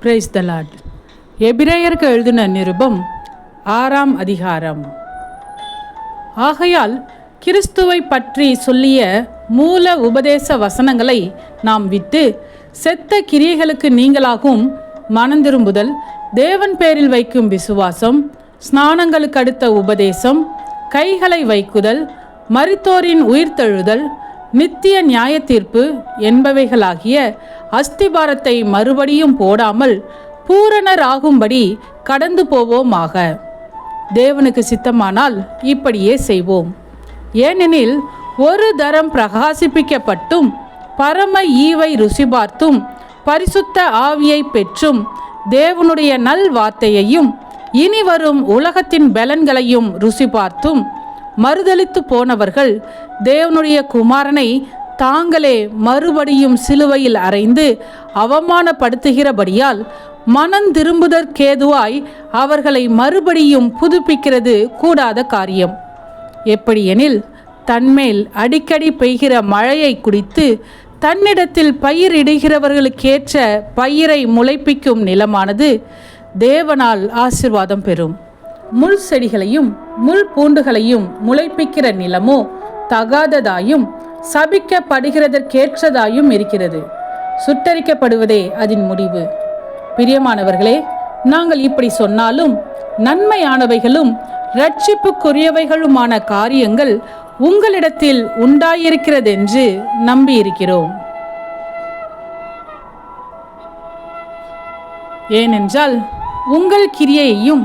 Praise the Lord. எபிரேயருக்கு எழுதின நிருபம் 6ஆம் அதிகாரம். ஆகையால் கிறிஸ்துவை பற்றி சொல்லிய மூல உபதேச வசனங்களை நாம் விட்டு செத்த கிரியைகளுக்கு நீங்களாகும் மனந்திரும்புதல், தேவன் பேரில் வைக்கும் விசுவாசம், ஸ்நானங்களுக்கு அடுத்த உபதேசம், கைகளை வைக்குதல், மரித்தோரின் உயிர்த்தெழுதல், நித்திய நியாய தீர்ப்பு என்பவைகளாகிய அஸ்திபாரத்தை மறுபடியும் போடாமல் பூரணராகும்படி கடந்து போவோமாக. தேவனுக்கு சித்தமானால் இப்படியே செய்வோம். ஏனெனில் ஒரு தரம் பிரகாசிப்பிக்கப்பட்டும் பரம ஈவை ருசி பார்த்தும் பரிசுத்த ஆவியை பெற்றும் தேவனுடைய நல் வார்த்தையையும் இனி வரும் உலகத்தின் பலன்களையும் ருசி பார்த்தும் மறுதலித்து போனவர்கள் தேவனுடைய குமாரனை தாங்களே மறுபடியும் சிலுவையில் அறைந்து அவமானப்படுத்துகிறபடியால் மனந்திரும்புதற்கேதுவாய் அவர்களை மறுபடியும் புதுப்பிக்கிறது கூடாத காரியம். எப்படியெனில் தன்மேல் அடிக்கடி பெய்கிற மழையை குடித்து தன்னிடத்தில் பயிரிடுகிறவர்களுக்கேற்ற பயிரை முளைப்பிக்கும் நிலமானது தேவனால் ஆசீர்வாதம் பெறும். முள் செடிகளையும் முள் பூண்டுகளையும் முளைப்பிக்கிற நிலமோ தகாததாயும் சபிக்கப்படுகிறதற்கேற்றதாயும் இருக்கிறது. சுட்டரிக்கப்படுவதே அதன் முடிவு. பிரியமானவர்களே, நாங்கள் இப்படி சொன்னாலும் நன்மையானவைகளும் இரட்சிப்புக்குரியவைகளுமான காரியங்கள் உங்களிடத்தில் உண்டாயிருக்கிறதென்று நம்பியிருக்கிறோம். ஏனென்றால் உங்கள் கிரியையையும்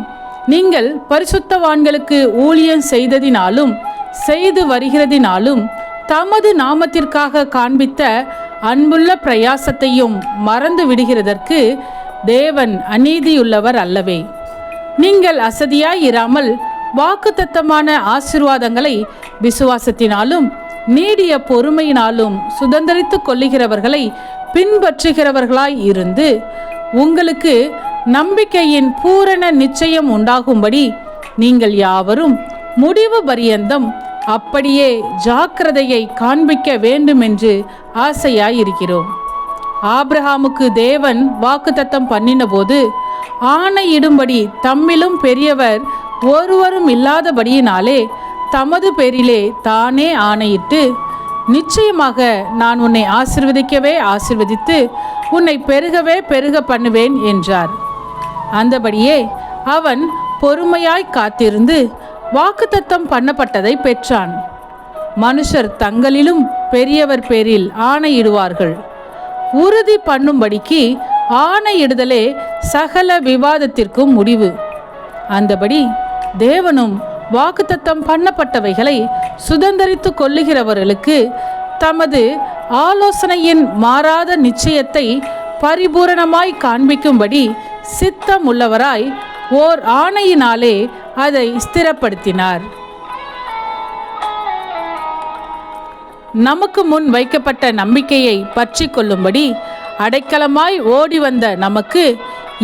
நீங்கள் பரிசுத்தவான்களுக்கு ஊழியம் செய்ததினாலும் செய்து வருகிறதினாலும் தமது நாமத்திற்காக காண்பித்த அன்புள்ள பிரயாசத்தையும் மறந்து விடுகிறதற்கு தேவன் அநீதியுள்ளவர் அல்லவே. நீங்கள் அசதியாயிராமல் வாக்குத்தத்தமான ஆசீர்வாதங்களை விசுவாசத்தினாலும் நீடிய பொறுமையினாலும் சுதந்திரித்து கொள்ளுகிறவர்களை பின்பற்றுகிறவர்களாய் இருந்து உங்களுக்கு நம்பிக்கையின் பூரண நிச்சயம் உண்டாகும்படி நீங்கள் யாவரும் முடிவு பரியந்தம் அப்படியே ஜாக்கிரதையை காண்பிக்க வேண்டுமென்று ஆசையாயிருக்கிறோம். ஆபிரகாமுக்கு தேவன் வாக்குத்தத்தம் பண்ணின போது ஆணையிடும்படி தம்மிலும் பெரியவர் ஒருவரும் இல்லாதபடியினாலே தமது பேரிலே தானே ஆணையிட்டு, நிச்சயமாக நான் உன்னை ஆசீர்வதிக்கவே ஆசீர்வதித்து உன்னை பெருகவே பெருக பண்ணுவேன் என்றார். அந்தபடியே அவன் பொறுமையாய் காத்திருந்து வாக்குத்தத்தம் பண்ணப்பட்டதை பெற்றான். மனுஷர் தங்களிலும் பெரியவர் பேரில் ஆணையிடுவார்கள். உறுதி பண்ணும்படிக்கு ஆணையிடுதலே சகல விவாதத்திற்கும் முடிவு. அந்தபடி தேவனும் வாக்குத்தத்தம் பண்ணப்பட்டவைகளை சுதந்திரித்து கொள்ளுகிறவர்களுக்கு தமது ஆலோசனையின் மாறாத நிச்சயத்தை பரிபூரணமாய் காண்பிக்கும்படி சித்தம் உள்ளவராய் ஓர் ஆணையினாலே அதை ஸ்திரப்படுத்தினார். நமக்கு முன் வைக்கப்பட்ட நம்பிக்கையை பற்றி கொள்ளும்படி அடைக்கலமாய் ஓடி வந்த நமக்கு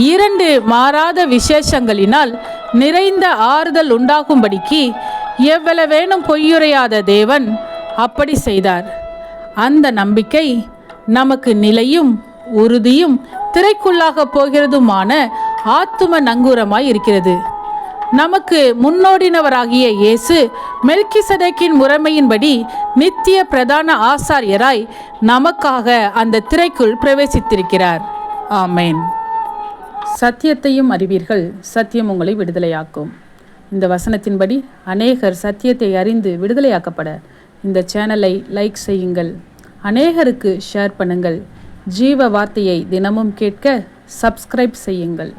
2 மாறாத விசேஷங்களினால் நிறைந்த ஆறுதல் உண்டாகும்படிக்கு எவ்வளவேனும் பொய்யுரையாத தேவன் அப்படி செய்தார். அந்த நம்பிக்கை நமக்கு நிலையும் உறுதியும் திரைக்குள்ளாக போகிறதுமான ஆத்தும நங்கூரமாய் இருக்கிறது. நமக்கு முன்னோடினவராகிய இயேசு மெல்கிசதேக்கின் முறைமையின்படி நித்திய பிரதான ஆசாரியராய் நமக்காக அந்த திரைக்குள் பிரவேசித்திருக்கிறார். ஆமேன். சத்தியத்தையும் அறிவீர்கள், சத்தியம் உங்களை விடுதலையாக்கும். இந்த வசனத்தின்படி அநேகர் சத்தியத்தை அறிந்து விடுதலையாக்கப்பட இந்த சேனலை லைக் செய்யுங்கள், அநேகருக்கு ஷேர் பண்ணுங்கள். ஜீவ வார்த்தையை தினமும் கேட்க சப்ஸ்கிரைப் செய்யுங்கள்.